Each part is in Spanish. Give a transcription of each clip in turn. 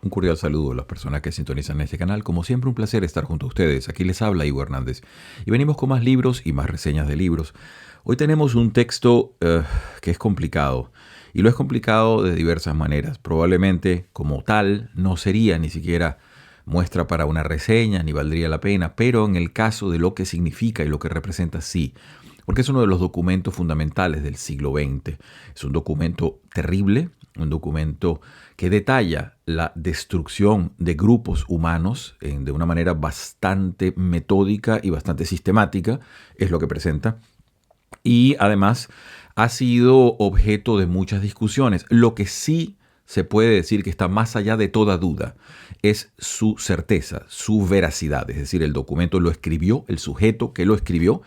Un cordial saludo a las personas que sintonizan este canal. Como siempre, un placer estar junto a ustedes. Aquí les habla Ivo Hernández. Y venimos con más libros y más reseñas de libros. Hoy tenemos un texto que es complicado. Y lo es complicado de diversas maneras. Probablemente, como tal, no sería ni siquiera muestra para una reseña, ni valdría la pena. Pero en el caso de lo que significa y lo que representa, sí. Porque es uno de los documentos fundamentales del siglo XX. Es un documento terrible, un documento que detalla la destrucción de grupos humanos de una manera bastante metódica y bastante sistemática, es lo que presenta. Y además ha sido objeto de muchas discusiones. Lo que sí se puede decir que está más allá de toda duda es su certeza, su veracidad. Es decir, el documento lo escribió, el sujeto que lo escribió,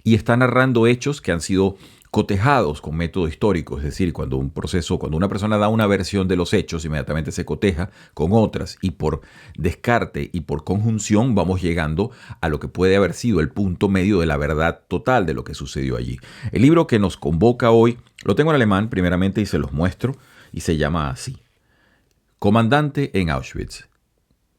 y está narrando hechos que han sido cotejados con método histórico, es decir, cuando una persona da una versión de los hechos, inmediatamente se coteja con otras y por descarte y por conjunción vamos llegando a lo que puede haber sido el punto medio de la verdad total de lo que sucedió allí. El libro que nos convoca hoy, lo tengo en alemán primeramente y se los muestro, y se llama así: Comandante en Auschwitz.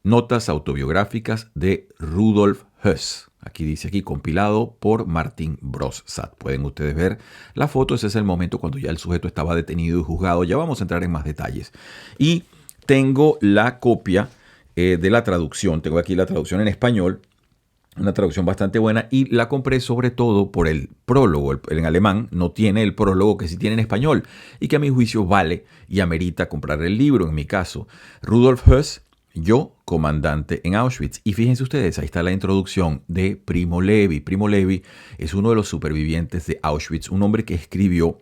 Notas autobiográficas de Rudolf Höss. Aquí dice compilado por Martin Broszat. Pueden ustedes ver la foto. Ese es el momento cuando ya el sujeto estaba detenido y juzgado. Ya vamos a entrar en más detalles. Y tengo la copia de la traducción. Tengo aquí la traducción en español. Una traducción bastante buena, y la compré sobre todo por el prólogo. En alemán no tiene el prólogo que sí tiene en español y que a mi juicio vale y amerita comprar el libro. En mi caso, Rudolf Höss, yo, comandante en Auschwitz. Y fíjense ustedes, ahí está la introducción de Primo Levi. Primo Levi es uno de los supervivientes de Auschwitz, un hombre que escribió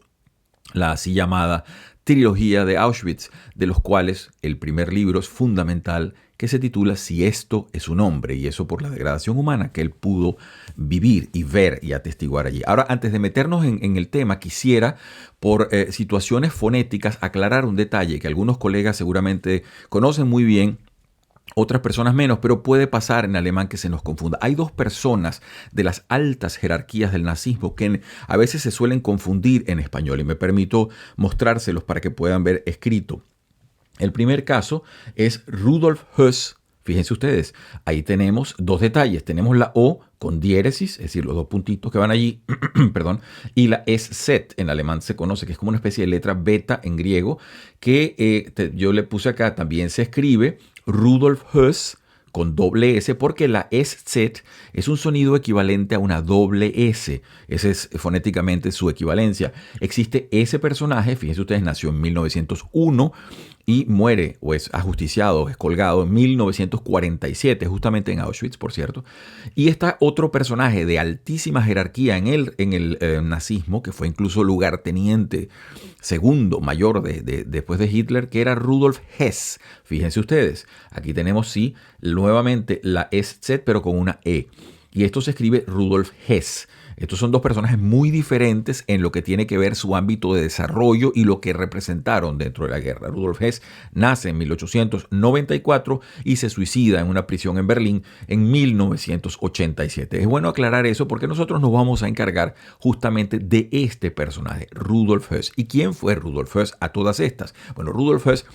la así llamada trilogía de Auschwitz, de los cuales el primer libro es fundamental, que se titula Si esto es un hombre, y eso por la degradación humana que él pudo vivir y ver y atestiguar allí. Ahora, antes de meternos en el tema, quisiera, por situaciones fonéticas, aclarar un detalle que algunos colegas seguramente conocen muy bien, otras personas menos, pero puede pasar en alemán que se nos confunda. Hay dos personas de las altas jerarquías del nazismo que a veces se suelen confundir en español, y me permito mostrárselos para que puedan ver escrito. El primer caso es Rudolf Höss. Fíjense ustedes, ahí tenemos dos detalles. Tenemos la O con diéresis, es decir, los dos puntitos que van allí, perdón, y la SZ en alemán se conoce, que es como una especie de letra beta en griego, que yo le puse acá, también se escribe Rudolf Höss con doble S, porque la SZ es un sonido equivalente a una doble S. Esa es fonéticamente su equivalencia. Existe ese personaje, fíjense ustedes, nació en 1901 y muere, o es ajusticiado, es colgado en 1947, justamente en Auschwitz, por cierto. Y está otro personaje de altísima jerarquía en el nazismo, que fue incluso lugarteniente segundo mayor después de Hitler, que era Rudolf Hess. Fíjense ustedes, aquí tenemos sí nuevamente la SZ, pero con una E. Y esto se escribe Rudolf Hess. Estos son dos personajes muy diferentes en lo que tiene que ver su ámbito de desarrollo y lo que representaron dentro de la guerra. Rudolf Hess nace en 1894 y se suicida en una prisión en Berlín en 1987. Es bueno aclarar eso porque nosotros nos vamos a encargar justamente de este personaje, Rudolf Höss. ¿Y quién fue Rudolf Höss a todas estas? Bueno, Rudolf Höss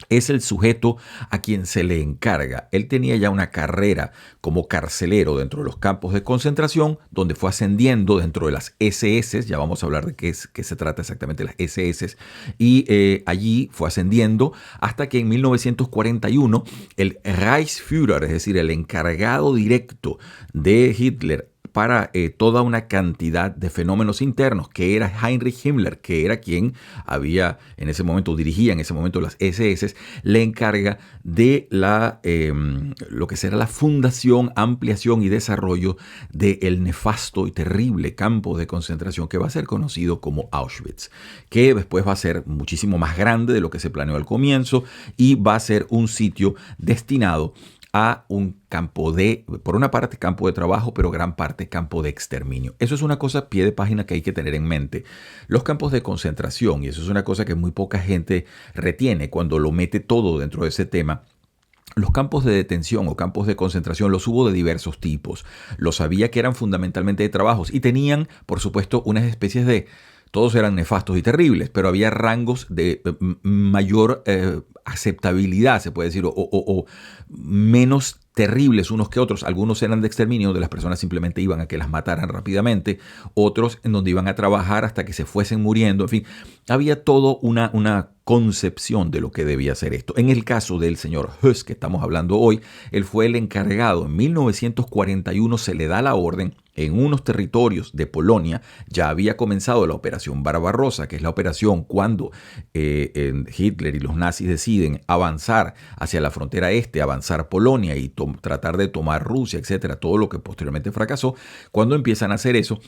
es el sujeto a quien se le encarga. Él tenía ya una carrera como carcelero dentro de los campos de concentración, donde fue ascendiendo dentro de las SS. Ya vamos a hablar de qué se trata exactamente las SS. Y allí fue ascendiendo hasta que en 1941 el Reichsführer, es decir, el encargado directo de Hitler para toda una cantidad de fenómenos internos, que era Heinrich Himmler, que era quien había en ese momento, dirigía en ese momento las SS, le encarga de lo que será la fundación, ampliación y desarrollo del nefasto y terrible campo de concentración que va a ser conocido como Auschwitz, que después va a ser muchísimo más grande de lo que se planeó al comienzo y va a ser un sitio destinado a un campo por una parte campo de trabajo, pero gran parte campo de exterminio. Eso es una cosa pie de página que hay que tener en mente. Los campos de concentración, y eso es una cosa que muy poca gente retiene cuando lo mete todo dentro de ese tema. Los campos de detención o campos de concentración los hubo de diversos tipos. Los sabía que eran fundamentalmente de trabajos y tenían, por supuesto, unas especies de Todos eran nefastos y terribles, pero había rangos de mayor aceptabilidad, se puede decir, o menos terribles unos que otros. Algunos eran de exterminio, donde las personas simplemente iban a que las mataran rápidamente, otros en donde iban a trabajar hasta que se fuesen muriendo. En fin, había todo una concepción de lo que debía ser esto. En el caso del señor Höss, que estamos hablando hoy, él fue el encargado. En 1941 se le da la orden. En unos territorios de Polonia ya había comenzado la Operación Barbarossa, que es la operación cuando Hitler y los nazis deciden avanzar hacia la frontera este, avanzar Polonia y tratar de tomar Rusia, etcétera, todo lo que posteriormente fracasó. Cuando empiezan a hacer eso,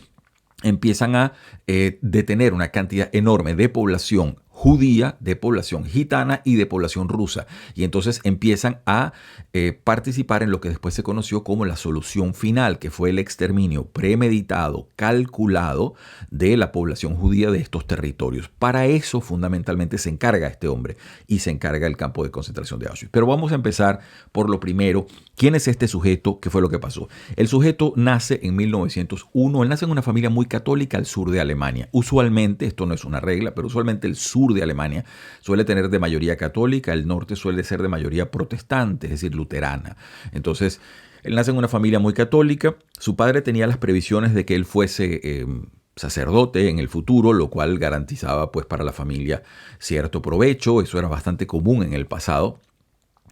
empiezan a detener una cantidad enorme de población judía, de población gitana y de población rusa. Y entonces empiezan a participar en lo que después se conoció como la solución final, que fue el exterminio premeditado, calculado de la población judía de estos territorios. Para eso fundamentalmente se encarga este hombre y se encarga el campo de concentración de Auschwitz. Pero vamos a empezar por lo primero. ¿Quién es este sujeto? ¿Qué fue lo que pasó? El sujeto nace en 1901. Él nace en una familia muy católica al sur de Alemania. Usualmente, esto no es una regla, pero usualmente el sur de Alemania suele tener de mayoría católica, el norte suele ser de mayoría protestante, es decir, luterana. Entonces, él nace en una familia muy católica. Su padre tenía las previsiones de que él fuese sacerdote en el futuro, lo cual garantizaba pues para la familia cierto provecho. Eso era bastante común en el pasado.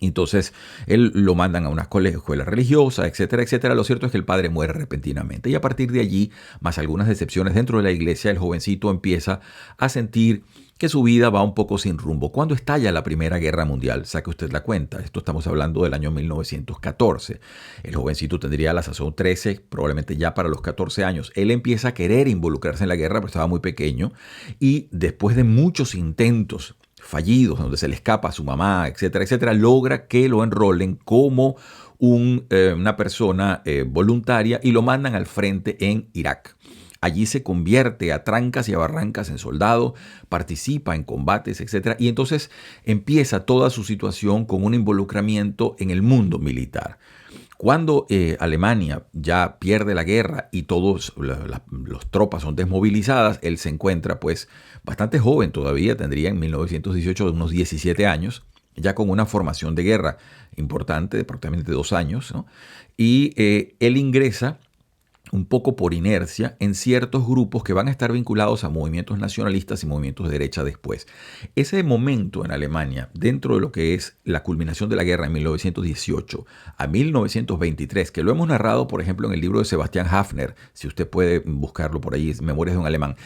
Entonces, él lo mandan a una escuela religiosa, etcétera, etcétera. Lo cierto es que el padre muere repentinamente. Y a partir de allí, más algunas decepciones dentro de la iglesia, el jovencito empieza a sentir que su vida va un poco sin rumbo. ¿Cuándo estalla la Primera Guerra Mundial? Saque usted la cuenta. Esto estamos hablando del año 1914. El jovencito tendría a la sazón 13, probablemente ya para los 14 años. Él empieza a querer involucrarse en la guerra, pero estaba muy pequeño. Y después de muchos intentos fallidos, donde se le escapa a su mamá, etcétera, etcétera, logra que lo enrolen como una persona voluntaria y lo mandan al frente en Irak. Allí se convierte a trancas y a barrancas en soldado, participa en combates, etcétera, y entonces empieza toda su situación con un involucramiento en el mundo militar. Cuando Alemania ya pierde la guerra y todas las tropas son desmovilizadas, él se encuentra pues bastante joven todavía, tendría en 1918 unos 17 años, ya con una formación de guerra importante de prácticamente 2 años, ¿no? Y él ingresa un poco por inercia en ciertos grupos que van a estar vinculados a movimientos nacionalistas y movimientos de derecha después. Ese momento en Alemania, dentro de lo que es la culminación de la guerra en 1918 a 1923, que lo hemos narrado, por ejemplo, en el libro de Sebastian Hafner, si usted puede buscarlo por ahí, Memorias de un alemán,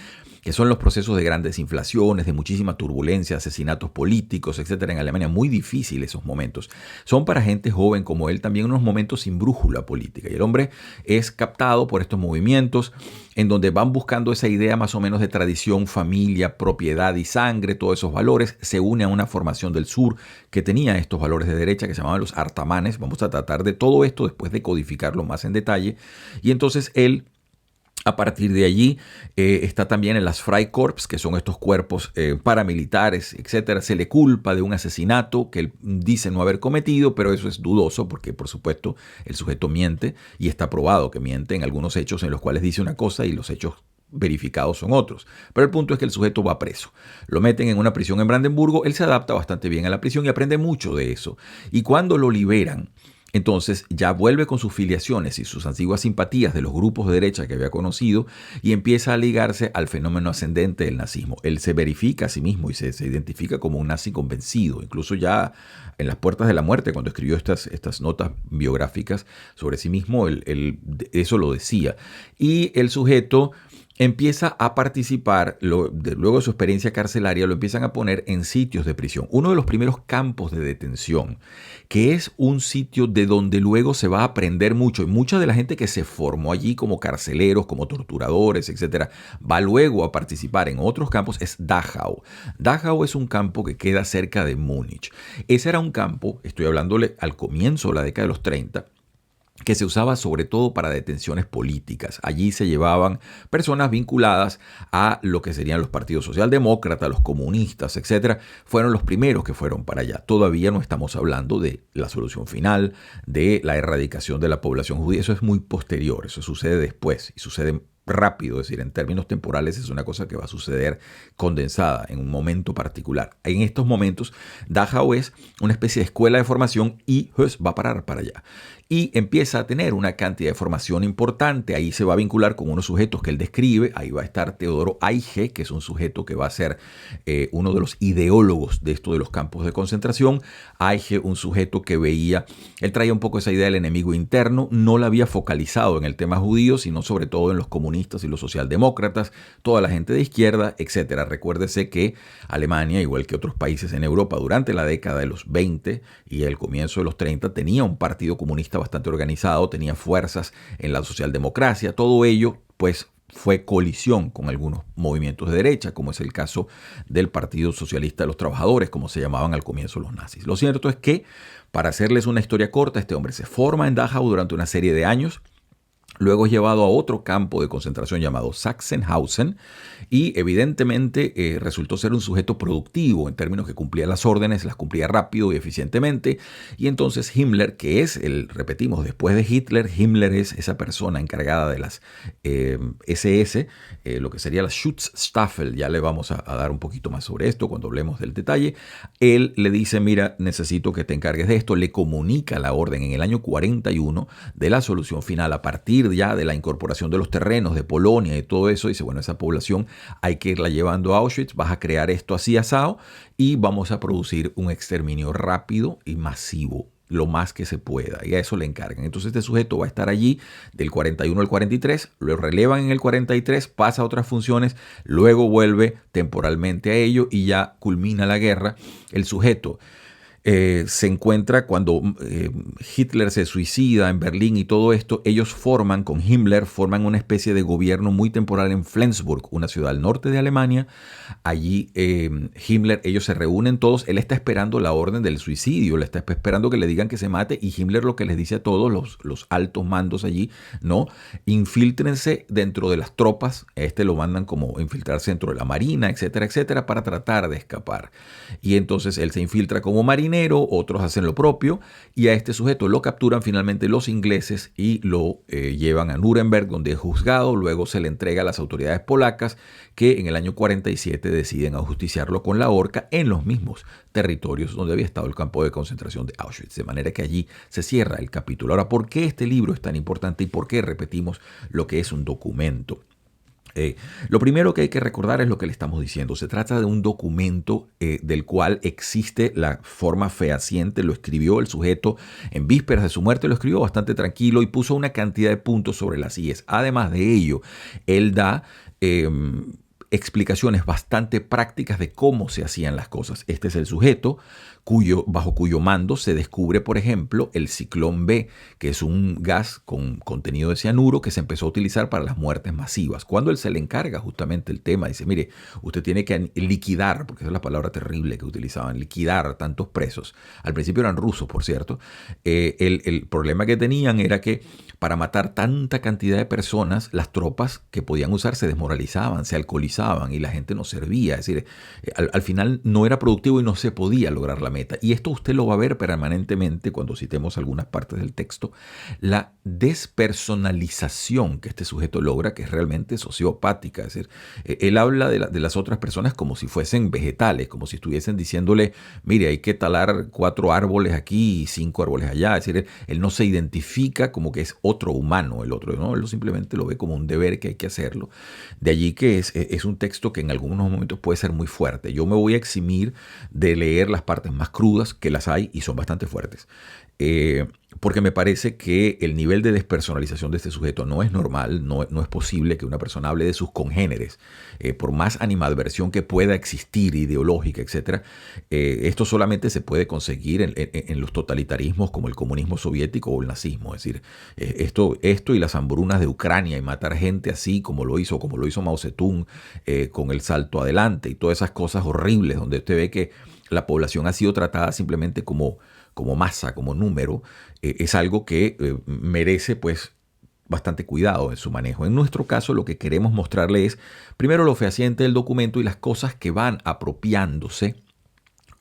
que son los procesos de grandes inflaciones, de muchísima turbulencia, asesinatos políticos, etcétera, en Alemania. Muy difíciles esos momentos. Son para gente joven como él también unos momentos sin brújula política. Y el hombre es captado por estos movimientos en donde van buscando esa idea más o menos de tradición, familia, propiedad y sangre, todos esos valores. Se une a una formación del sur que tenía estos valores de derecha que se llamaban los artamanes. Vamos a tratar de todo esto después de codificarlo más en detalle. Y entonces él, a partir de allí, está también en las Freikorps, que son estos cuerpos paramilitares, etcétera. Se le culpa de un asesinato que él dice no haber cometido, pero eso es dudoso porque, por supuesto, el sujeto miente y está probado que miente en algunos hechos en los cuales dice una cosa y los hechos verificados son otros. Pero el punto es que el sujeto va preso. Lo meten en una prisión en Brandenburgo. Él se adapta bastante bien a la prisión y aprende mucho de eso. Y cuando lo liberan, entonces ya vuelve con sus filiaciones y sus antiguas simpatías de los grupos de derecha que había conocido y empieza a ligarse al fenómeno ascendente del nazismo. Él se verifica a sí mismo y se identifica como un nazi convencido. Incluso ya en las puertas de la muerte, cuando escribió estas notas biográficas sobre sí mismo, él eso lo decía. Y el sujeto empieza a participar, luego de su experiencia carcelaria, lo empiezan a poner en sitios de prisión. Uno de los primeros campos de detención, que es un sitio de donde luego se va a aprender mucho. Y mucha de la gente que se formó allí como carceleros, como torturadores, etcétera, va luego a participar en otros campos, es Dachau. Dachau es un campo que queda cerca de Múnich. Ese era un campo, estoy hablándole al comienzo de la década de los 30, que se usaba sobre todo para detenciones políticas. Allí se llevaban personas vinculadas a lo que serían los partidos socialdemócratas, los comunistas, etcétera. Fueron los primeros que fueron para allá. Todavía no estamos hablando de la solución final, de la erradicación de la población judía. Eso es muy posterior, eso sucede después y sucede rápido, es decir, en términos temporales es una cosa que va a suceder condensada en un momento particular. En estos momentos, Dachau es una especie de escuela de formación y Höss va a parar para allá. Y empieza a tener una cantidad de formación importante. Ahí se va a vincular con unos sujetos que él describe. Ahí va a estar Teodoro Aige, que es un sujeto que va a ser uno de los ideólogos de esto de los campos de concentración. Aige, un sujeto que veía, él traía un poco esa idea del enemigo interno, no la había focalizado en el tema judío, sino sobre todo en los comunistas y los socialdemócratas, toda la gente de izquierda, etcétera. Recuérdese que Alemania, igual que otros países en Europa, durante la década de los 20 y el comienzo de los 30, tenía un partido comunista bastante organizado, tenía fuerzas en la socialdemocracia, todo ello pues fue colisión con algunos movimientos de derecha, como es el caso del Partido Socialista de los Trabajadores, como se llamaban al comienzo los nazis. Lo cierto es que, para hacerles una historia corta, este hombre se forma en Dachau durante una serie de años. Luego es llevado a otro campo de concentración llamado Sachsenhausen y evidentemente resultó ser un sujeto productivo en términos que cumplía las órdenes, las cumplía rápido y eficientemente. Y entonces Himmler, que es repetimos, después de Hitler, Himmler es esa persona encargada de las SS, lo que sería la Schutzstaffel. Ya le vamos a dar un poquito más sobre esto cuando hablemos del detalle. Él le dice, mira, necesito que te encargues de esto. Le comunica la orden en el año 41 de la solución final a partir ya de la incorporación de los terrenos de Polonia y todo eso. Dice, bueno, esa población hay que irla llevando a Auschwitz, vas a crear esto así asado y vamos a producir un exterminio rápido y masivo, lo más que se pueda, y a eso le encargan. Entonces este sujeto va a estar allí del 41 al 43, lo relevan en el 43, pasa a otras funciones, luego vuelve temporalmente a ello y ya culmina la guerra. El sujeto se encuentra cuando Hitler se suicida en Berlín y todo esto, ellos forman con Himmler, forman una especie de gobierno muy temporal en Flensburg, una ciudad al norte de Alemania. Allí Himmler, ellos se reúnen todos, él está esperando la orden del suicidio, le está esperando que le digan que se mate y Himmler lo que les dice a todos los altos mandos allí, no, infíltrense dentro de las tropas, lo mandan como infiltrarse dentro de la marina, etcétera, etcétera, para tratar de escapar. Y entonces él se infiltra como marinero, otros hacen lo propio y a este sujeto lo capturan finalmente los ingleses y lo llevan a Nuremberg, donde es juzgado. Luego se le entrega a las autoridades polacas que en el año 47 deciden ajusticiarlo con la horca en los mismos territorios donde había estado el campo de concentración de Auschwitz. De manera que allí se cierra el capítulo. Ahora, ¿por qué este libro es tan importante y por qué repetimos lo que es un documento? Lo primero que hay que recordar es lo que le estamos diciendo. Se trata de un documento del cual existe la forma fehaciente. Lo escribió el sujeto en vísperas de su muerte, lo escribió bastante tranquilo y puso una cantidad de puntos sobre las IES. Además de ello, él da explicaciones bastante prácticas de cómo se hacían las cosas. Este es el sujeto bajo cuyo mando se descubre, por ejemplo, el ciclón B, que es un gas con contenido de cianuro que se empezó a utilizar para las muertes masivas. Cuando él se le encarga justamente el tema, dice, mire, usted tiene que liquidar, porque esa es la palabra terrible que utilizaban, liquidar a tantos presos. Al principio eran rusos, por cierto. El problema que tenían era que para matar tanta cantidad de personas, las tropas que podían usar se desmoralizaban, se alcoholizaban y la gente no servía. Es decir, al final no era productivo y no se podía lograr la meta. Y esto usted lo va a ver permanentemente cuando citemos algunas partes del texto. La despersonalización que este sujeto logra, que es realmente sociopática. Es decir, él habla de las otras personas como si fuesen vegetales, como si estuviesen diciéndole, mire, hay que talar 4 árboles aquí y 5 árboles allá. Es decir, él no se identifica como que es otro humano el otro, ¿no? Él simplemente lo ve como un deber que hay que hacerlo. De allí que es un texto que en algunos momentos puede ser muy fuerte. Yo me voy a eximir de leer las partes más crudas, que las hay y son bastante fuertes. Porque me parece que el nivel de despersonalización de este sujeto no es normal, no es posible que una persona hable de sus congéneres, por más animadversión que pueda existir, ideológica, etc. Esto solamente se puede conseguir en los totalitarismos como el comunismo soviético o el nazismo. Es decir, esto y las hambrunas de Ucrania y matar gente así como lo hizo Mao Zedong con el salto adelante y todas esas cosas horribles donde usted ve que la población ha sido tratada simplemente como masa, como número, es algo que merece pues bastante cuidado en su manejo. En nuestro caso lo que queremos mostrarle es primero lo fehaciente del documento y las cosas que van apropiándose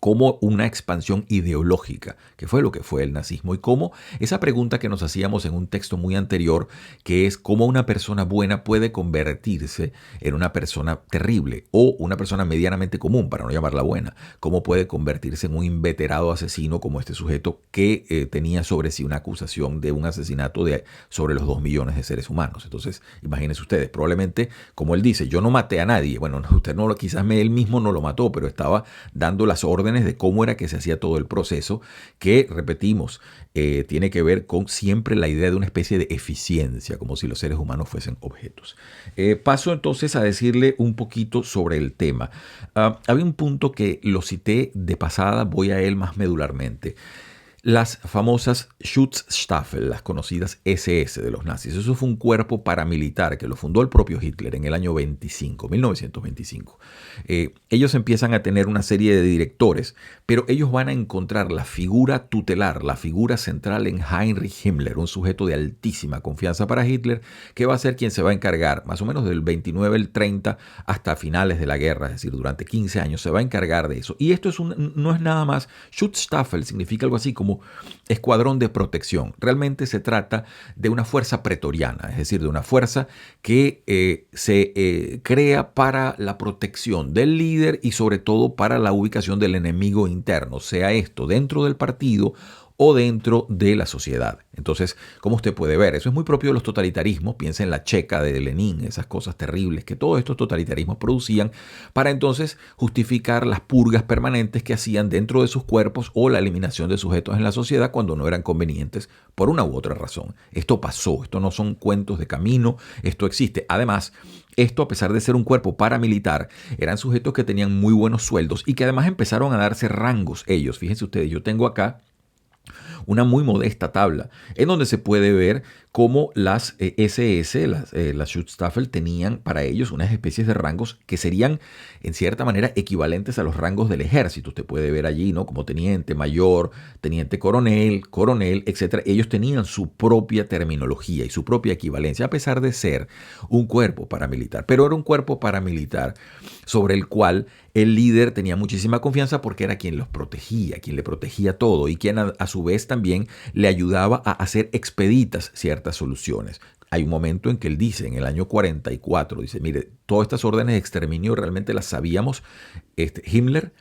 como una expansión ideológica, que fue lo que fue el nazismo, y cómo esa pregunta que nos hacíamos en un texto muy anterior, que es cómo una persona buena puede convertirse en una persona terrible o una persona medianamente común, para no llamarla buena, cómo puede convertirse en un inveterado asesino como este sujeto que tenía sobre sí una acusación de un asesinato sobre los 2 millones de seres humanos. Entonces, imagínense ustedes, probablemente, como él dice, yo no maté a nadie. Bueno, usted no, quizás él mismo no lo mató, pero estaba dando las órdenes de cómo era que se hacía todo el proceso, que, repetimos, tiene que ver con siempre la idea de una especie de eficiencia, como si los seres humanos fuesen objetos. Paso entonces a decirle un poquito sobre el tema. Había un punto que lo cité de pasada, voy a él más medularmente. Las famosas Schutzstaffel, las conocidas SS de los nazis. Eso fue un cuerpo paramilitar que lo fundó el propio Hitler en el año 1925. Ellos empiezan a tener una serie de directores, pero ellos van a encontrar la figura tutelar, la figura central en Heinrich Himmler, un sujeto de altísima confianza para Hitler, que va a ser quien se va a encargar, más o menos del 29 al 30 hasta finales de la guerra, es decir, durante 15 años, se va a encargar de eso. Y esto no es nada más, Schutzstaffel significa algo así como escuadrón de protección. Realmente se trata de una fuerza pretoriana, es decir, de una fuerza que se crea para la protección del líder y sobre todo para la ubicación del enemigo interno, sea esto dentro del partido o dentro de la sociedad. Entonces, como usted puede ver, eso es muy propio de los totalitarismos. Piensa en la Checa de Lenin, esas cosas terribles que todos estos totalitarismos producían para entonces justificar las purgas permanentes que hacían dentro de sus cuerpos o la eliminación de sujetos en la sociedad cuando no eran convenientes por una u otra razón. Esto pasó, esto no son cuentos de camino, esto existe. Además, esto, a pesar de ser un cuerpo paramilitar, eran sujetos que tenían muy buenos sueldos y que además empezaron a darse rangos ellos. Fíjense ustedes, yo tengo acá una muy modesta tabla en donde se puede ver cómo las SS, las Schutzstaffel, tenían para ellos unas especies de rangos que serían en cierta manera equivalentes a los rangos del ejército. Usted puede ver allí, ¿no? Como teniente mayor, teniente coronel, coronel, etc. Ellos tenían su propia terminología y su propia equivalencia, a pesar de ser un cuerpo paramilitar. Pero era un cuerpo paramilitar sobre el cual el líder tenía muchísima confianza porque era quien los protegía, quien le protegía todo y quien a su vez también le ayudaba a hacer expeditas ciertas soluciones. Hay un momento en que él dice, en el año 44, dice, mire, todas estas órdenes de exterminio realmente las sabíamos Himmler,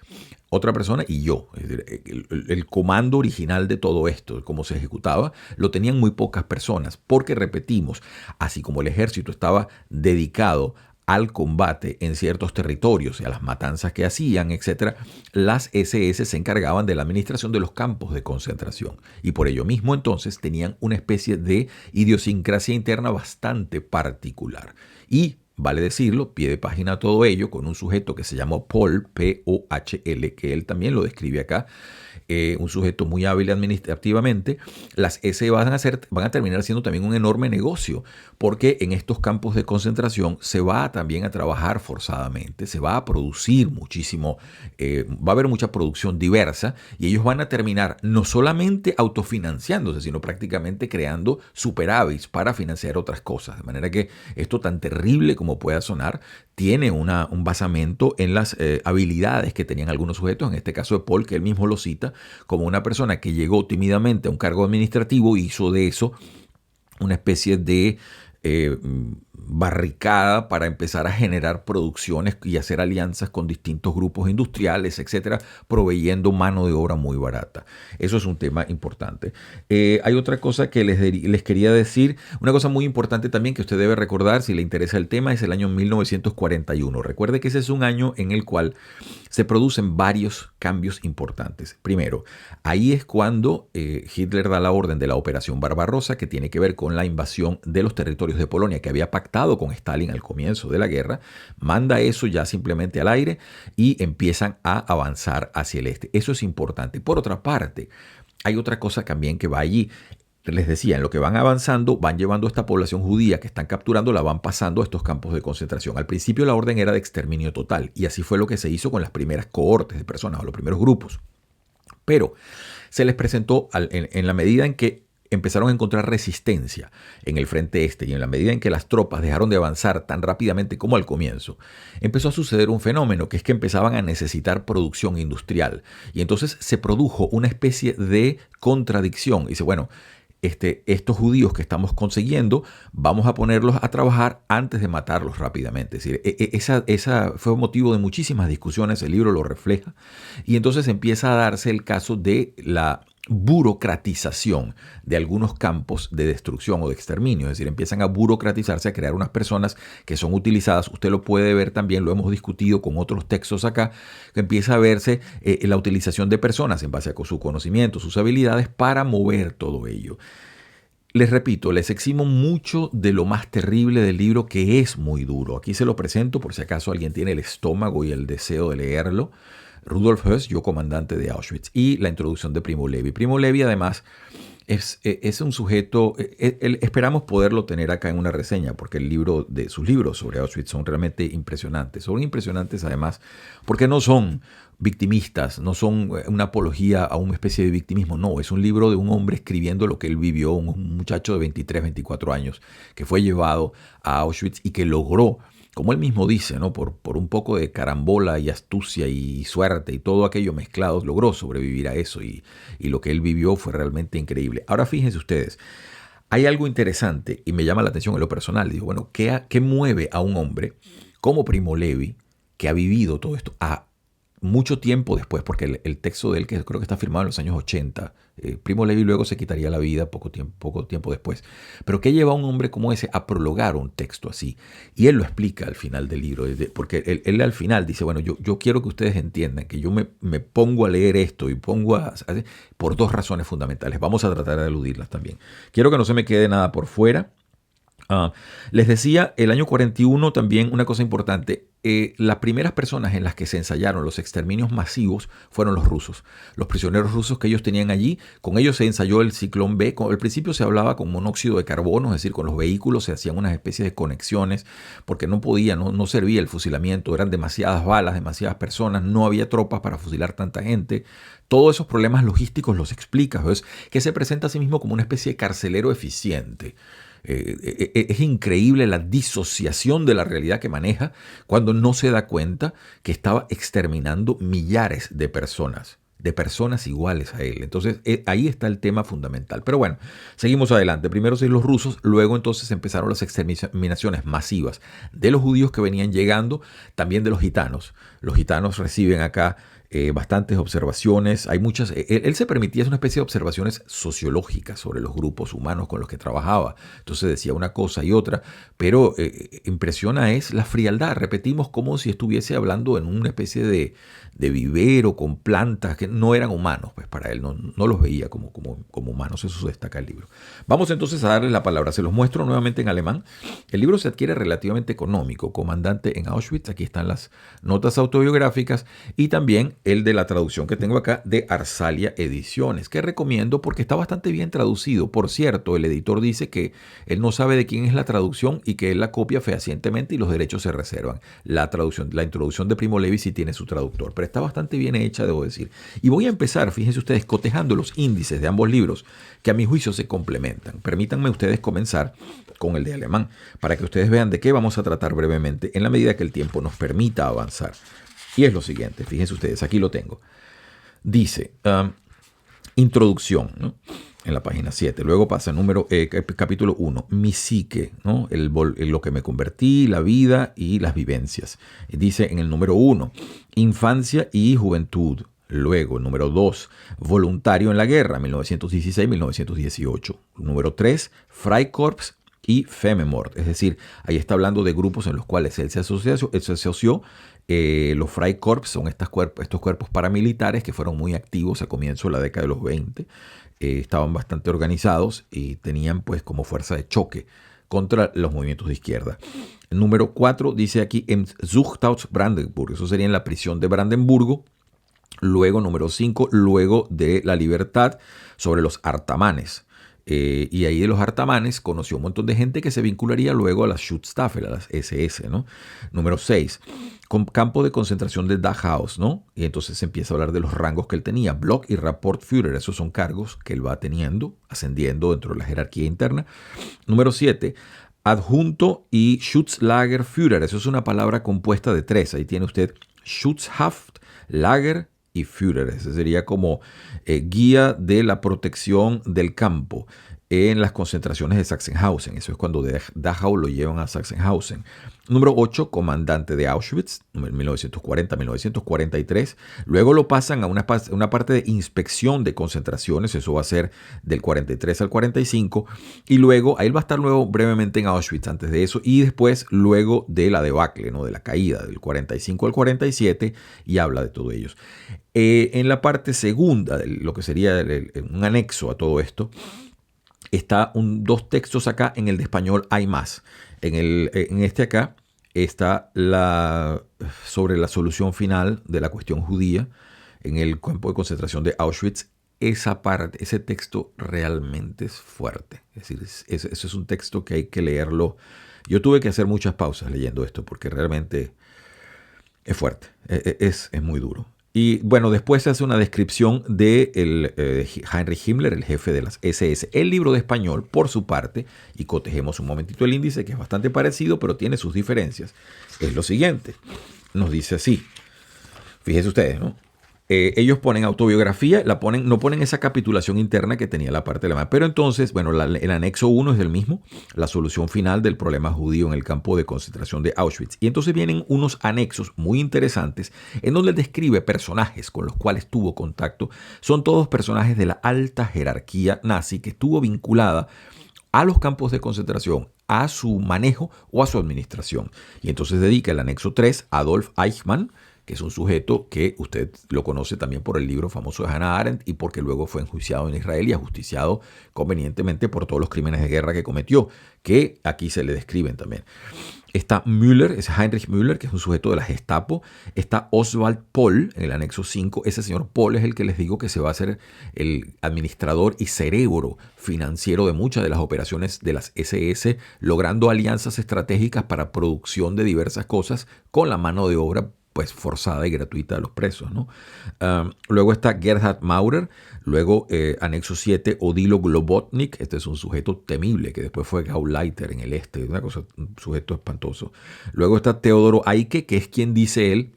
otra persona y yo. Es decir, el comando original de todo esto, cómo se ejecutaba, lo tenían muy pocas personas, porque repetimos, así como el ejército estaba dedicado al combate en ciertos territorios y a las matanzas que hacían, etc., las SS se encargaban de la administración de los campos de concentración y por ello mismo entonces tenían una especie de idiosincrasia interna bastante particular. Y vale decirlo, pie de página todo ello, con un sujeto que se llamó Pohl, P-O-H-L, que él también lo describe acá, un sujeto muy hábil administrativamente. Las S van a terminar siendo también un enorme negocio, porque en estos campos de concentración se va también a trabajar forzadamente, se va a producir muchísimo, va a haber mucha producción diversa y ellos van a terminar no solamente autofinanciándose, sino prácticamente creando superávits para financiar otras cosas. De manera que esto, tan terrible como pueda sonar, tiene un basamento en las habilidades que tenían algunos sujetos, en este caso de Paul, que él mismo lo cita como una persona que llegó tímidamente a un cargo administrativo y hizo de eso una especie de barricada para empezar a generar producciones y hacer alianzas con distintos grupos industriales, etcétera, proveyendo mano de obra muy barata. Eso es un tema importante. Hay otra cosa que les quería decir, una cosa muy importante también que usted debe recordar si le interesa el tema, es el año 1941. Recuerde que ese es un año en el cual se producen varios cambios importantes. Primero, ahí es cuando Hitler da la orden de la Operación Barbarossa, que tiene que ver con la invasión de los territorios de Polonia que había pactado con Stalin al comienzo de la guerra, manda eso ya simplemente al aire y empiezan a avanzar hacia el este. Eso es importante. Por otra parte, hay otra cosa también que va allí. Les decía, en lo que van avanzando, van llevando a esta población judía que están capturando, la van pasando a estos campos de concentración. Al principio la orden era de exterminio total y así fue lo que se hizo con las primeras cohortes de personas o los primeros grupos. Pero se les presentó en la medida en que empezaron a encontrar resistencia en el frente este, y en la medida en que las tropas dejaron de avanzar tan rápidamente como al comienzo, empezó a suceder un fenómeno, que es que empezaban a necesitar producción industrial. Y entonces se produjo una especie de contradicción. Y dice, bueno, estos judíos que estamos consiguiendo, vamos a ponerlos a trabajar antes de matarlos rápidamente. Es decir, esa fue motivo de muchísimas discusiones, el libro lo refleja, y entonces empieza a darse el caso de la burocratización de algunos campos de destrucción o de exterminio. Es decir, empiezan a burocratizarse, a crear unas personas que son utilizadas. Usted lo puede ver también, lo hemos discutido con otros textos acá, que empieza a verse la utilización de personas en base a su conocimiento, sus habilidades, para mover todo ello. Les repito, les eximo mucho de lo más terrible del libro, que es muy duro. Aquí se lo presento por si acaso alguien tiene el estómago y el deseo de leerlo. Rudolf Höss, Yo comandante de Auschwitz, y la introducción de Primo Levi. Primo Levi, además, es un sujeto, esperamos poderlo tener acá en una reseña, porque sus libros sobre Auschwitz son realmente impresionantes. Son impresionantes además porque no son victimistas, no son una apología a una especie de victimismo, no, es un libro de un hombre escribiendo lo que él vivió, un muchacho de 23, 24 años, que fue llevado a Auschwitz y que logró, como él mismo dice, ¿no? Por un poco de carambola y astucia y suerte y todo aquello mezclado, logró sobrevivir a eso, y lo que él vivió fue realmente increíble. Ahora fíjense ustedes, hay algo interesante y me llama la atención en lo personal. Digo, bueno, ¿qué mueve a un hombre como Primo Levi, que ha vivido todo esto mucho tiempo después? Porque el texto de él, que creo que está firmado en los años 80, Primo Levi luego se quitaría la vida poco tiempo después. Pero ¿qué lleva a un hombre como ese a prologar un texto así? Y él lo explica al final del libro, porque él al final dice, bueno, yo quiero que ustedes entiendan que yo me pongo a leer esto y por dos razones fundamentales. Vamos a tratar de eludirlas también. Quiero que no se me quede nada por fuera. Les decía, el año 41 también una cosa importante. Las primeras personas en las que se ensayaron los exterminios masivos fueron los rusos. Los prisioneros rusos que ellos tenían allí, con ellos se ensayó el Ciclón B. Al principio se hablaba con monóxido de carbono, es decir, con los vehículos se hacían unas especies de conexiones, porque no servía el fusilamiento, eran demasiadas balas, demasiadas personas, no había tropas para fusilar tanta gente. Todos esos problemas logísticos los explica, ¿ves? Que se presenta a sí mismo como una especie de carcelero eficiente. Es increíble la disociación de la realidad que maneja cuando no se da cuenta que estaba exterminando millares de personas iguales a él. Entonces ahí está el tema fundamental. Pero bueno, seguimos adelante. Primero sí los rusos, luego entonces empezaron las exterminaciones masivas de los judíos que venían llegando, también de los gitanos. Los gitanos reciben acá bastantes observaciones. Hay muchas. Él se permitía una especie de observaciones sociológicas sobre los grupos humanos con los que trabajaba. Entonces decía una cosa y otra, pero impresiona es la frialdad. Repetimos, como si estuviese hablando en una especie de vivero con plantas que no eran humanos, pues para él no los veía como humanos. Eso destaca el libro. Vamos entonces a darles la palabra. Se los muestro nuevamente en alemán. El libro se adquiere relativamente económico. Comandante en Auschwitz. Aquí están las notas autobiográficas y también el de la traducción que tengo acá de Arsalia Ediciones, que recomiendo porque está bastante bien traducido. Por cierto, el editor dice que él no sabe de quién es la traducción y que él la copia fehacientemente y los derechos se reservan. La introducción de Primo Levi sí tiene su traductor, pero está bastante bien hecha, debo decir. Y voy a empezar, fíjense ustedes, cotejando los índices de ambos libros, que a mi juicio se complementan. Permítanme ustedes comenzar con el de alemán, para que ustedes vean de qué vamos a tratar brevemente en la medida que el tiempo nos permita avanzar. Y es lo siguiente, fíjense ustedes, aquí lo tengo. Dice, introducción, ¿no? En la página 7. Luego pasa capítulo 1, mi psique, ¿no? Lo que me convertí, la vida y las vivencias. Dice en el número 1, infancia y juventud. Luego, número 2, voluntario en la guerra, 1916-1918. Número 3, Freikorps y Fememord. Es decir, ahí está hablando de grupos en los cuales él se asoció. Los Freikorps son estos cuerpos paramilitares que fueron muy activos a comienzo de la década de los 20. Estaban bastante organizados y tenían pues como fuerza de choque contra los movimientos de izquierda. El número 4 dice aquí en Zuchthaus Brandenburg. Eso sería en la prisión de Brandenburgo. Luego, número 5, luego de la libertad, sobre los artamanes. Y ahí de los artamanes conoció un montón de gente que se vincularía luego a las Schutzstaffel, a las SS, ¿no? Número 6, campo de concentración de Dachau, ¿no? Y entonces se empieza a hablar de los rangos que él tenía. Block y Rapportführer, esos son cargos que él va teniendo, ascendiendo dentro de la jerarquía interna. Número 7, adjunto y Schutzlagerführer. Eso es una palabra compuesta de 3. Ahí tiene usted Schutzhaft, Lager y Führer. Ese sería como guía de la protección del campo en las concentraciones de Sachsenhausen. Eso es cuando de Dachau lo llevan a Sachsenhausen. Número 8, comandante de Auschwitz, 1940-1943. Luego lo pasan a una parte de inspección de concentraciones. Eso va a ser del 43 al 45. Y luego, ahí va a estar luego brevemente en Auschwitz antes de eso. Y después, luego de la debacle, ¿no? De la caída del 45 al 47. Y habla de todo ello. En la parte segunda, de lo que sería un anexo a todo esto, está dos textos acá. En el de español hay más. En este acá está sobre la solución final de la cuestión judía en el campo de concentración de Auschwitz. Esa parte, ese texto realmente es fuerte. Es decir, eso es un texto que hay que leerlo. Yo tuve que hacer muchas pausas leyendo esto porque realmente es fuerte. Es muy duro. Y bueno, después se hace una descripción de Heinrich Himmler, el jefe de las SS. El libro de español, por su parte, y cotejemos un momentito el índice, que es bastante parecido, pero tiene sus diferencias, es lo siguiente. Nos dice así, fíjense ustedes, ¿no? Ellos ponen autobiografía, no ponen esa capitulación interna que tenía la parte alemana. Pero entonces, bueno, el anexo 1 es el mismo, la solución final del problema judío en el campo de concentración de Auschwitz. Y entonces vienen unos anexos muy interesantes en donde describe personajes con los cuales tuvo contacto. Son todos personajes de la alta jerarquía nazi que estuvo vinculada a los campos de concentración, a su manejo o a su administración. Y entonces dedica el anexo 3 a Adolf Eichmann, que es un sujeto que usted lo conoce también por el libro famoso de Hannah Arendt y porque luego fue enjuiciado en Israel y ajusticiado convenientemente por todos los crímenes de guerra que cometió, que aquí se le describen también. Está Müller, es Heinrich Müller, que es un sujeto de la Gestapo. Está Oswald Pohl en el anexo 5. Ese señor Pohl es el que les digo que se va a ser el administrador y cerebro financiero de muchas de las operaciones de las SS, logrando alianzas estratégicas para producción de diversas cosas con la mano de obra pues forzada y gratuita a los presos, ¿no? Luego está Gerhard Maurer, luego anexo 7, Odilo Globotnik, este es un sujeto temible que después fue Gauleiter en el este, un sujeto espantoso. Luego está Teodoro Eicke, que es quien dice él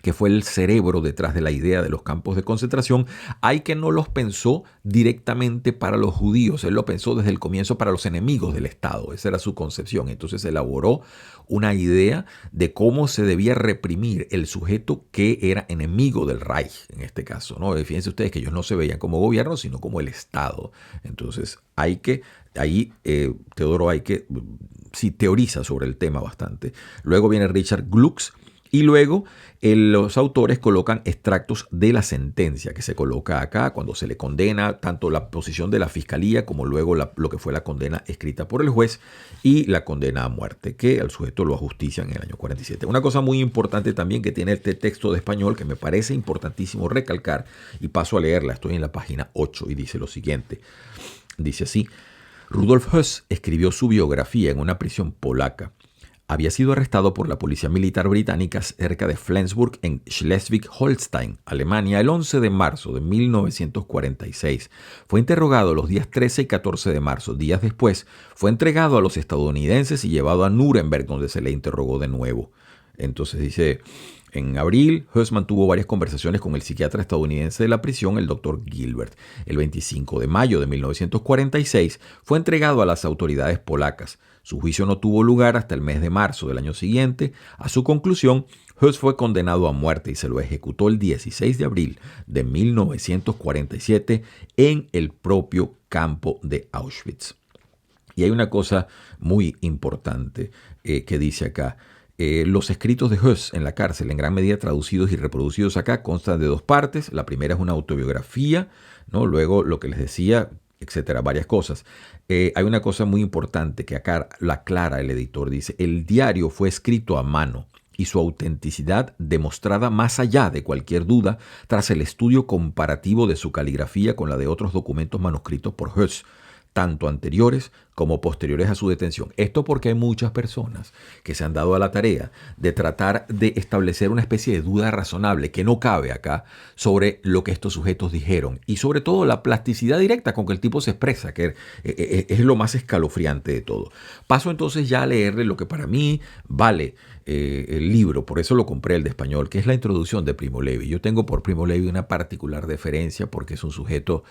que fue el cerebro detrás de la idea de los campos de concentración. Eicke no los pensó directamente para los judíos, él lo pensó desde el comienzo para los enemigos del Estado, esa era su concepción. Entonces elaboró una idea de cómo se debía reprimir el sujeto que era enemigo del Reich, en este caso, ¿no? Fíjense ustedes que ellos no se veían como gobierno, sino como el Estado. Entonces, Teodoro Eicke sí teoriza sobre el tema bastante. Luego viene Richard Glucks, y luego los autores colocan extractos de la sentencia que se coloca acá cuando se le condena, tanto la posición de la fiscalía como luego lo que fue la condena escrita por el juez y la condena a muerte, que al sujeto lo ajustician en el año 47. Una cosa muy importante también que tiene este texto de español que me parece importantísimo recalcar, y paso a leerla, estoy en la página 8 y dice lo siguiente. Dice así: Rudolf Höss escribió su biografía en una prisión polaca. Había sido arrestado por la policía militar británica cerca de Flensburg en Schleswig-Holstein, Alemania, el 11 de marzo de 1946. Fue interrogado los días 13 y 14 de marzo. Días después, fue entregado a los estadounidenses y llevado a Nuremberg, donde se le interrogó de nuevo. Entonces dice: en abril, Höss mantuvo varias conversaciones con el psiquiatra estadounidense de la prisión, el Dr. Gilbert. El 25 de mayo de 1946 fue entregado a las autoridades polacas. Su juicio no tuvo lugar hasta el mes de marzo del año siguiente. A su conclusión, Höss fue condenado a muerte y se lo ejecutó el 16 de abril de 1947 en el propio campo de Auschwitz. Y hay una cosa muy importante que dice acá. Los escritos de Höss en la cárcel, en gran medida traducidos y reproducidos acá, constan de dos partes. La primera es una autobiografía, ¿no? Luego lo que les decía, etcétera, varias cosas. Hay una cosa muy importante que acá la aclara el editor. Dice: el diario fue escrito a mano y su autenticidad demostrada más allá de cualquier duda tras el estudio comparativo de su caligrafía con la de otros documentos manuscritos por Höss. tanto anteriores como posteriores a su detención. Esto porque hay muchas personas que se han dado a la tarea de tratar de establecer una especie de duda razonable que no cabe acá sobre lo que estos sujetos dijeron y sobre todo la plasticidad directa con que el tipo se expresa, que es lo más escalofriante de todo. Paso entonces ya a leerle lo que para mí vale el libro, por eso lo compré el de español, que es la introducción de Primo Levi. Yo tengo por Primo Levi una particular deferencia porque es un sujeto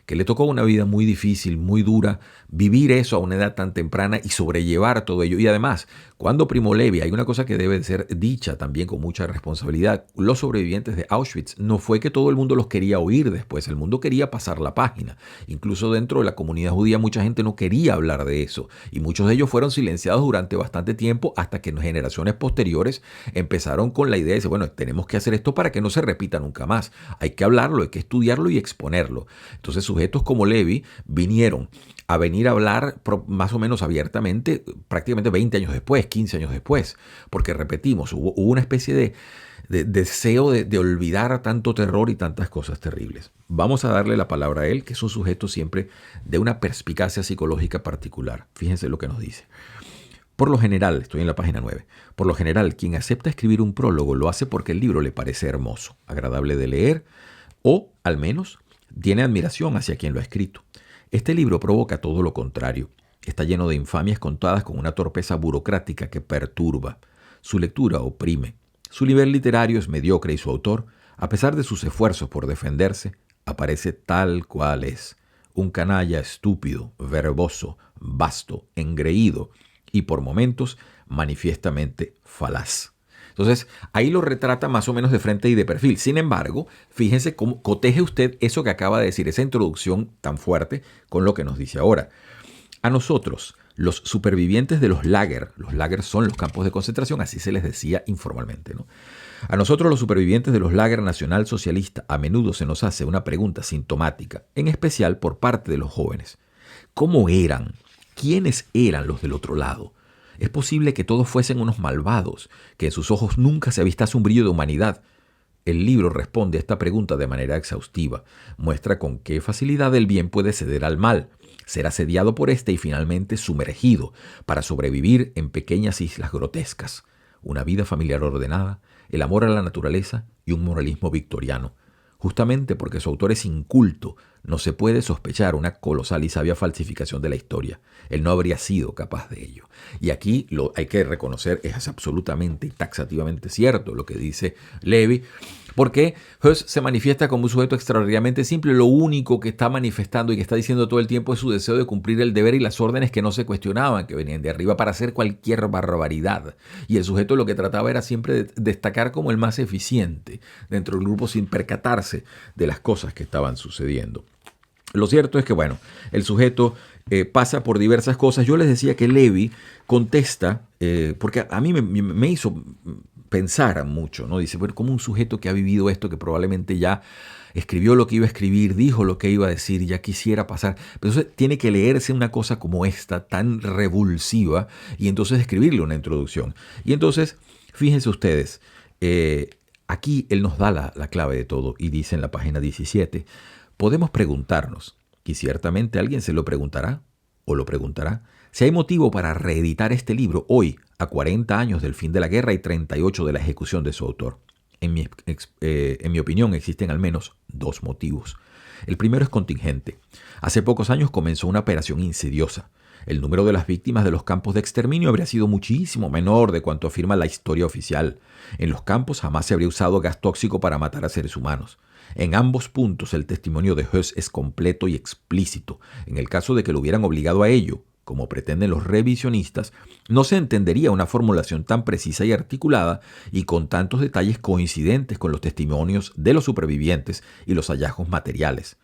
que le tocó una vida muy difícil, muy dura, vivir eso a una edad tan temprana y sobrellevar todo ello. Y además, cuando Primo Levi, hay una cosa que debe ser dicha también con mucha responsabilidad, los sobrevivientes de Auschwitz, no fue que todo el mundo los quería oír después, el mundo quería pasar la página. Incluso dentro de la comunidad judía mucha gente no quería hablar de eso y muchos de ellos fueron silenciados durante bastante tiempo hasta que generaciones posteriores empezaron con la idea de decir, bueno, tenemos que hacer esto para que no se repita nunca más. Hay que hablarlo, hay que estudiarlo y exponerlo. Entonces sujetos como Levi vinieron a venir a hablar más o menos abiertamente prácticamente 20 años después, 15 años después, porque repetimos, hubo una especie de deseo de olvidar tanto terror y tantas cosas terribles. Vamos a darle la palabra a él, que es un sujeto siempre de una perspicacia psicológica particular. Fíjense lo que nos dice. Por lo general, estoy en la página 9, por lo general, quien acepta escribir un prólogo lo hace porque el libro le parece hermoso, agradable de leer o, al menos, tiene admiración hacia quien lo ha escrito. Este libro provoca todo lo contrario. Está lleno de infamias contadas con una torpeza burocrática que perturba. Su lectura oprime. Su nivel literario es mediocre y su autor, a pesar de sus esfuerzos por defenderse, aparece tal cual es. Un canalla estúpido, verboso, vasto, engreído y por momentos manifiestamente falaz. Entonces, ahí lo retrata más o menos de frente y de perfil. Sin embargo, fíjense cómo coteje usted eso que acaba de decir, esa introducción tan fuerte con lo que nos dice ahora. A nosotros, los supervivientes de los lager son los campos de concentración, así se les decía informalmente, ¿no? A nosotros los supervivientes de los lager nacional-socialista a menudo se nos hace una pregunta sintomática, en especial por parte de los jóvenes. ¿Cómo eran? ¿Quiénes eran los del otro lado? Es posible que todos fuesen unos malvados, que en sus ojos nunca se avistase un brillo de humanidad. El libro responde a esta pregunta de manera exhaustiva. Muestra con qué facilidad el bien puede ceder al mal, ser asediado por éste y finalmente sumergido para sobrevivir en pequeñas islas grotescas. Una vida familiar ordenada, el amor a la naturaleza y un moralismo victoriano. Justamente porque su autor es inculto, no se puede sospechar una colosal y sabia falsificación de la historia. Él no habría sido capaz de ello. Y aquí lo hay que reconocer, es absolutamente y taxativamente cierto lo que dice Levi, porque Höss se manifiesta como un sujeto extraordinariamente simple. Lo único que está manifestando y que está diciendo todo el tiempo es su deseo de cumplir el deber y las órdenes que no se cuestionaban, que venían de arriba para hacer cualquier barbaridad. Y el sujeto lo que trataba era siempre de destacar como el más eficiente dentro del grupo sin percatarse de las cosas que estaban sucediendo. Lo cierto es que, bueno, el sujeto pasa por diversas cosas. Yo les decía que Levi contesta, porque a mí me hizo pensar mucho, ¿no? Dice, bueno, como un sujeto que ha vivido esto, que probablemente ya escribió lo que iba a escribir, dijo lo que iba a decir, ya quisiera pasar. Pero entonces tiene que leerse una cosa como esta, tan revulsiva, y entonces escribirle una introducción. Y entonces, fíjense ustedes, aquí él nos da la clave de todo y dice en la página 17, podemos preguntarnos, y ciertamente alguien se lo preguntará o lo preguntará, si hay motivo para reeditar este libro hoy, a 40 años del fin de la guerra y 38 de la ejecución de su autor. En mi opinión existen al menos dos motivos. El primero es contingente. Hace pocos años comenzó una operación insidiosa. El número de las víctimas de los campos de exterminio habría sido muchísimo menor de cuanto afirma la historia oficial. En los campos jamás se habría usado gas tóxico para matar a seres humanos. En ambos puntos el testimonio de Höss es completo y explícito. En el caso de que lo hubieran obligado a ello, como pretenden los revisionistas, no se entendería una formulación tan precisa y articulada y con tantos detalles coincidentes con los testimonios de los supervivientes y los hallazgos materiales.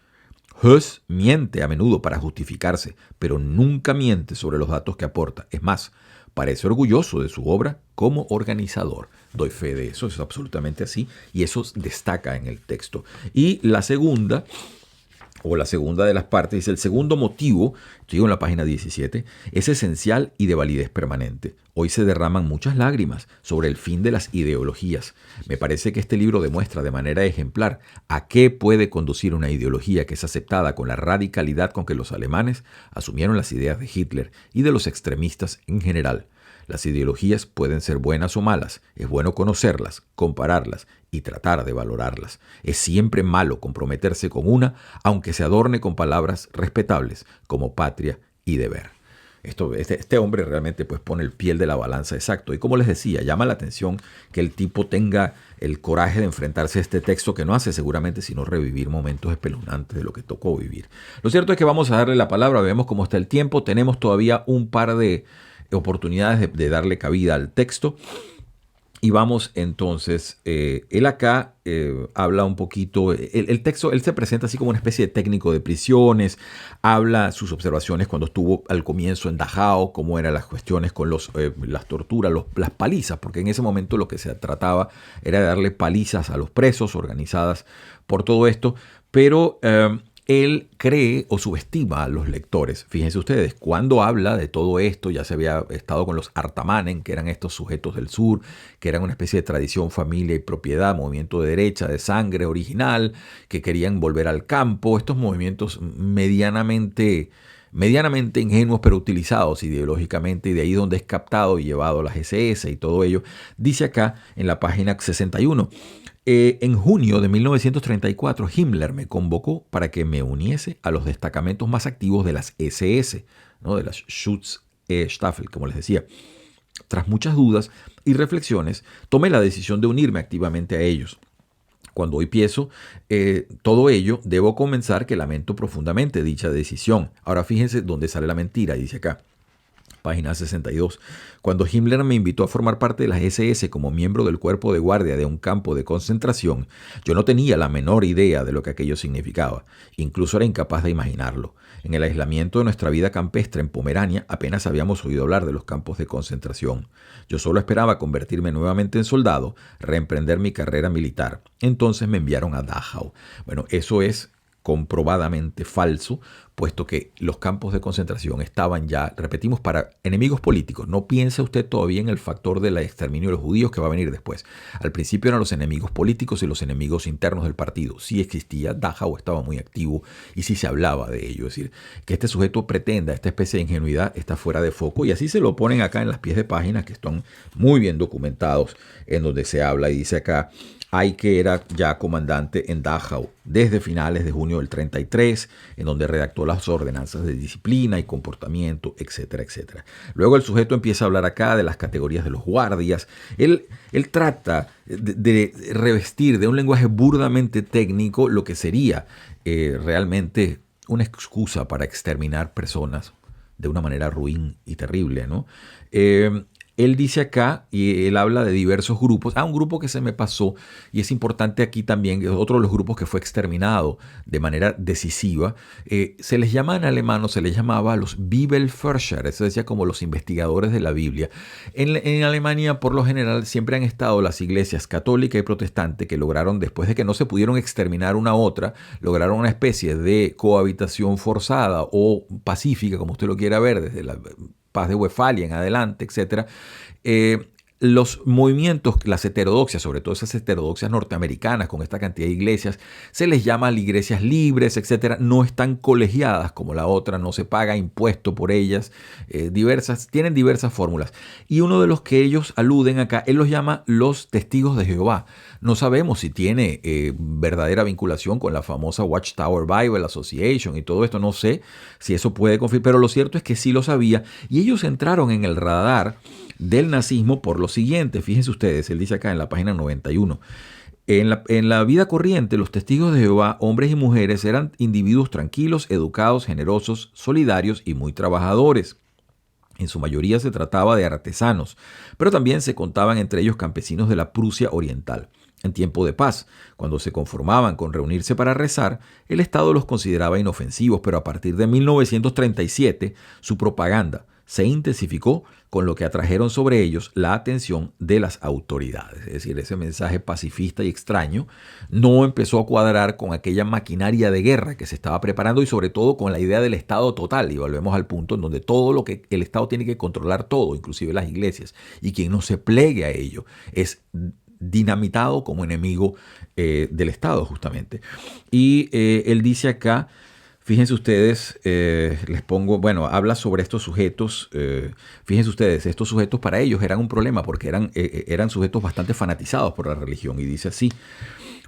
Höss miente a menudo para justificarse, pero nunca miente sobre los datos que aporta. Es más, parece orgulloso de su obra como organizador. Doy fe de eso, es absolutamente así, y eso destaca en el texto. Y la segunda o la segunda de las partes, dice: el segundo motivo, estoy en la página 17, es esencial y de validez permanente. Hoy se derraman muchas lágrimas sobre el fin de las ideologías. Me parece que este libro demuestra de manera ejemplar a qué puede conducir una ideología que es aceptada con la radicalidad con que los alemanes asumieron las ideas de Hitler y de los extremistas en general. Las ideologías pueden ser buenas o malas, es bueno conocerlas, compararlas y tratar de valorarlas. Es siempre malo comprometerse con una, aunque se adorne con palabras respetables como patria y deber. Este hombre realmente pues pone el piel de la balanza exacto. Y como les decía, llama la atención que el tipo tenga el coraje de enfrentarse a este texto que no hace seguramente sino revivir momentos espeluznantes de lo que tocó vivir. Lo cierto es que vamos a darle la palabra, vemos cómo está el tiempo, tenemos todavía un par de oportunidades de darle cabida al texto. Y vamos entonces, él acá habla un poquito, el texto, él se presenta así como una especie de técnico de prisiones, habla sus observaciones cuando estuvo al comienzo en Dachau, cómo eran las cuestiones con las torturas, las palizas, porque en ese momento lo que se trataba era de darle palizas a los presos organizadas por todo esto, pero él cree o subestima a los lectores. Fíjense ustedes, cuando habla de todo esto, ya se había estado con los Artamanen, que eran estos sujetos del sur, que eran una especie de tradición, familia y propiedad, movimiento de derecha, de sangre original, que querían volver al campo, estos movimientos medianamente ingenuos, pero utilizados ideológicamente, y de ahí donde es captado y llevado a las SS y todo ello. Dice acá en la página 61, en junio de 1934, Himmler me convocó para que me uniese a los destacamentos más activos de las SS, ¿no? De las Schutzstaffel, como les decía. Tras muchas dudas y reflexiones, tomé la decisión de unirme activamente a ellos. Cuando hoy pienso todo ello, debo comenzar que lamento profundamente dicha decisión. Ahora fíjense dónde sale la mentira, dice acá. Página 62. Cuando Himmler me invitó a formar parte de las SS como miembro del cuerpo de guardia de un campo de concentración, yo no tenía la menor idea de lo que aquello significaba. Incluso era incapaz de imaginarlo. En el aislamiento de nuestra vida campestre en Pomerania apenas habíamos oído hablar de los campos de concentración. Yo solo esperaba convertirme nuevamente en soldado, reemprender mi carrera militar. Entonces me enviaron a Dachau. Bueno, eso es comprobadamente falso, puesto que los campos de concentración estaban ya, repetimos, para enemigos políticos. No piense usted todavía en el factor del exterminio de los judíos que va a venir después. Al principio eran los enemigos políticos y los enemigos internos del partido. Sí existía, Dachau estaba muy activo y sí se hablaba de ello. Es decir, que este sujeto pretenda esta especie de ingenuidad está fuera de foco, y así se lo ponen acá en las pies de página, que están muy bien documentados, en donde se habla y dice acá: que era ya comandante en Dachau desde finales de junio del 33, en donde redactó las ordenanzas de disciplina y comportamiento, etcétera, etcétera. Luego el sujeto empieza a hablar acá de las categorías de los guardias. Él trata de revestir de un lenguaje burdamente técnico lo que sería realmente una excusa para exterminar personas de una manera ruin y terrible, ¿no? Él dice acá, y él habla de diversos grupos. Un grupo que se me pasó, y es importante aquí también, que es otro de los grupos que fue exterminado de manera decisiva. Se les llama en alemán, se les llamaba los Bibelforscher, eso decía como los investigadores de la Biblia. En Alemania, por lo general, siempre han estado las iglesias católica y protestante, que lograron, después de que no se pudieron exterminar una a otra, lograron una especie de cohabitación forzada o pacífica, como usted lo quiera ver, desde la paz de Westfalia en adelante, etcétera. Los movimientos, las heterodoxias, sobre todo esas heterodoxias norteamericanas con esta cantidad de iglesias, se les llama iglesias libres, etcétera. No están colegiadas como la otra, no se paga impuesto por ellas, tienen diversas fórmulas. Y uno de los que ellos aluden acá, él los llama los testigos de Jehová. No sabemos si tiene verdadera vinculación con la famosa Watchtower Bible Association y todo esto, no sé si eso puede confirmar, pero lo cierto es que sí lo sabía, y ellos entraron en el radar del nazismo por lo siguiente. Fíjense ustedes, él dice acá en la página 91. En la vida corriente, los testigos de Jehová, hombres y mujeres, eran individuos tranquilos, educados, generosos, solidarios y muy trabajadores. En su mayoría se trataba de artesanos, pero también se contaban entre ellos campesinos de la Prusia Oriental. En tiempo de paz, cuando se conformaban con reunirse para rezar, el Estado los consideraba inofensivos, pero a partir de 1937 su propaganda se intensificó, con lo que atrajeron sobre ellos la atención de las autoridades. Es decir, ese mensaje pacifista y extraño no empezó a cuadrar con aquella maquinaria de guerra que se estaba preparando y sobre todo con la idea del Estado total. Y volvemos al punto en donde todo lo que el Estado tiene que controlar todo, inclusive las iglesias, y quien no se plegue a ello es dinamitado como enemigo del Estado justamente. Y él dice acá, fíjense ustedes, les pongo, bueno, habla sobre estos sujetos, fíjense ustedes, estos sujetos para ellos eran un problema porque eran sujetos bastante fanatizados por la religión, y dice así,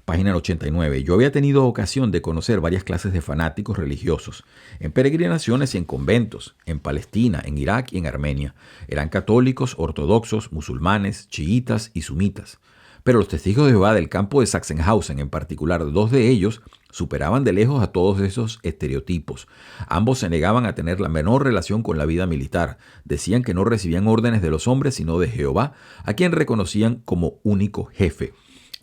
página 89, yo había tenido ocasión de conocer varias clases de fanáticos religiosos, en peregrinaciones y en conventos, en Palestina, en Irak y en Armenia. Eran católicos, ortodoxos, musulmanes, chiitas y sunitas. Pero los testigos de Jehová del campo de Sachsenhausen, en particular 2 de ellos, superaban de lejos a todos esos estereotipos. Ambos se negaban a tener la menor relación con la vida militar. Decían que no recibían órdenes de los hombres, sino de Jehová, a quien reconocían como único jefe.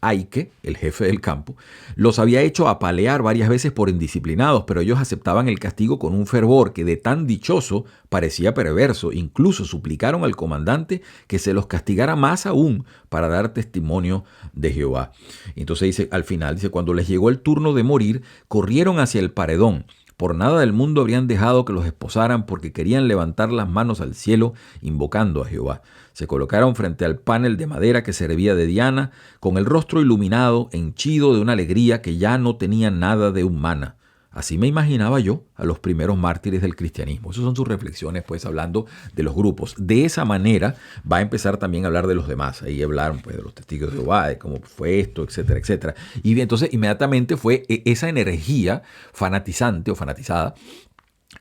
Aike, el jefe del campo, los había hecho apalear varias veces por indisciplinados, pero ellos aceptaban el castigo con un fervor que de tan dichoso parecía perverso. Incluso suplicaron al comandante que se los castigara más aún para dar testimonio de Jehová. Entonces dice, al final, dice, cuando les llegó el turno de morir, corrieron hacia el paredón. Por nada del mundo habrían dejado que los esposaran porque querían levantar las manos al cielo invocando a Jehová. Se colocaron frente al panel de madera que servía de diana, con el rostro iluminado, henchido de una alegría que ya no tenía nada de humana. Así me imaginaba yo a los primeros mártires del cristianismo. Esas son sus reflexiones, pues, hablando de los grupos. De esa manera va a empezar también a hablar de los demás. Ahí hablaron, pues, de los testigos de Jehová, de cómo fue esto, etcétera, etcétera. Y entonces inmediatamente fue esa energía fanatizante o fanatizada,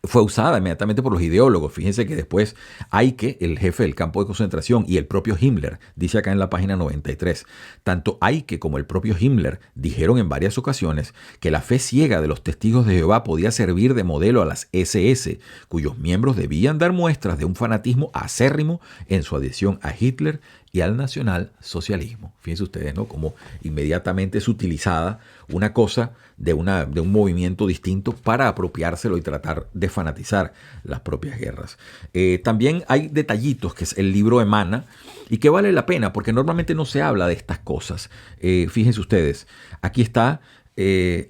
fue usada inmediatamente por los ideólogos. Fíjense que después Eicke, el jefe del campo de concentración, y el propio Himmler, dice acá en la página 93, tanto Eicke como el propio Himmler dijeron en varias ocasiones que la fe ciega de los testigos de Jehová podía servir de modelo a las SS, cuyos miembros debían dar muestras de un fanatismo acérrimo en su adhesión a Hitler y al nacionalsocialismo. Fíjense ustedes, ¿no? Cómo inmediatamente es utilizada una cosa de un movimiento distinto para apropiárselo y tratar de fanatizar las propias guerras. También hay detallitos que el libro emana y que vale la pena porque normalmente no se habla de estas cosas. Fíjense ustedes, aquí está,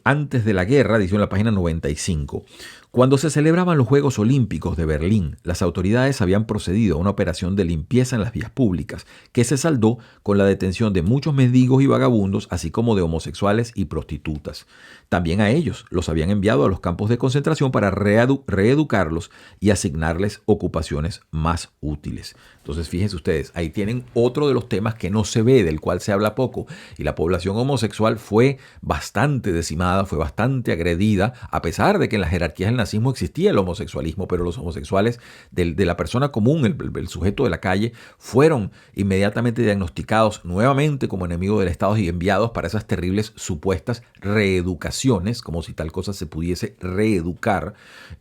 antes de la guerra, dice en la página 95, cuando se celebraban los Juegos Olímpicos de Berlín, las autoridades habían procedido a una operación de limpieza en las vías públicas, que se saldó con la detención de muchos mendigos y vagabundos, así como de homosexuales y prostitutas. También a ellos los habían enviado a los campos de concentración para reeducarlos y asignarles ocupaciones más útiles. Entonces, fíjense ustedes, ahí tienen otro de los temas que no se ve, del cual se habla poco, y la población homosexual fue bastante decimada, fue bastante agredida, a pesar de que en las jerarquías del nazismo existía el homosexualismo, pero los homosexuales de la persona común, el sujeto de la calle, fueron inmediatamente diagnosticados nuevamente como enemigos del Estado y enviados para esas terribles supuestas reeducaciones, como si tal cosa se pudiese reeducar,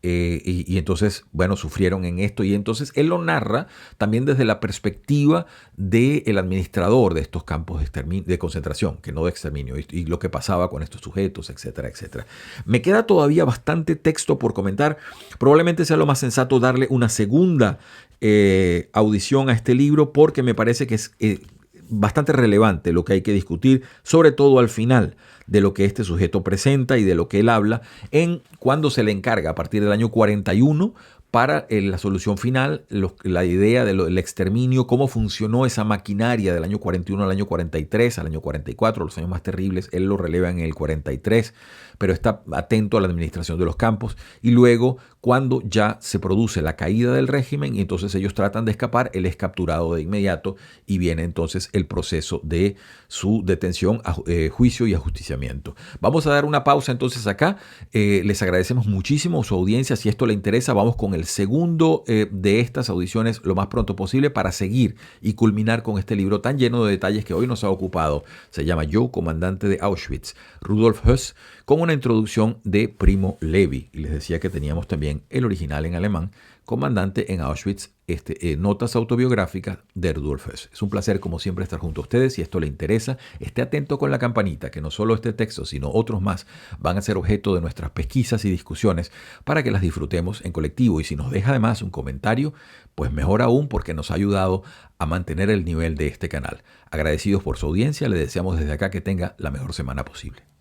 y entonces, bueno, sufrieron en esto, y entonces él lo narra también desde la perspectiva del administrador de estos campos de concentración, que no de exterminio, y lo que pasaba con estos sujetos, etcétera, etcétera. Me queda todavía bastante texto por comentar. Probablemente sea lo más sensato darle una segunda audición a este libro porque me parece que es bastante relevante lo que hay que discutir, sobre todo al final de lo que este sujeto presenta y de lo que él habla en cuando se le encarga a partir del año 41 para la solución final, la idea del exterminio, cómo funcionó esa maquinaria del año 41 al año 43, al año 44, los años más terribles, él lo releva en el 43, pero está atento a la administración de los campos, y luego cuando ya se produce la caída del régimen y entonces ellos tratan de escapar, él es capturado de inmediato y viene entonces el proceso de su detención, juicio y ajusticiamiento. Vamos a dar una pausa entonces acá. Les agradecemos muchísimo su audiencia. Si esto le interesa, vamos con el segundo de estas audiciones lo más pronto posible para seguir y culminar con este libro tan lleno de detalles que hoy nos ha ocupado. Se llama Yo, comandante de Auschwitz, Rudolf Höss, con una introducción de Primo Levi. Y les decía que teníamos también también el original en alemán, Comandante en Auschwitz, notas autobiográficas de Rudolf Hess. Es un placer, como siempre, estar junto a ustedes. Si esto le interesa, esté atento con la campanita, que no solo este texto, sino otros más van a ser objeto de nuestras pesquisas y discusiones para que las disfrutemos en colectivo. Y si nos deja además un comentario, pues mejor aún, porque nos ha ayudado a mantener el nivel de este canal. Agradecidos por su audiencia, le deseamos desde acá que tenga la mejor semana posible.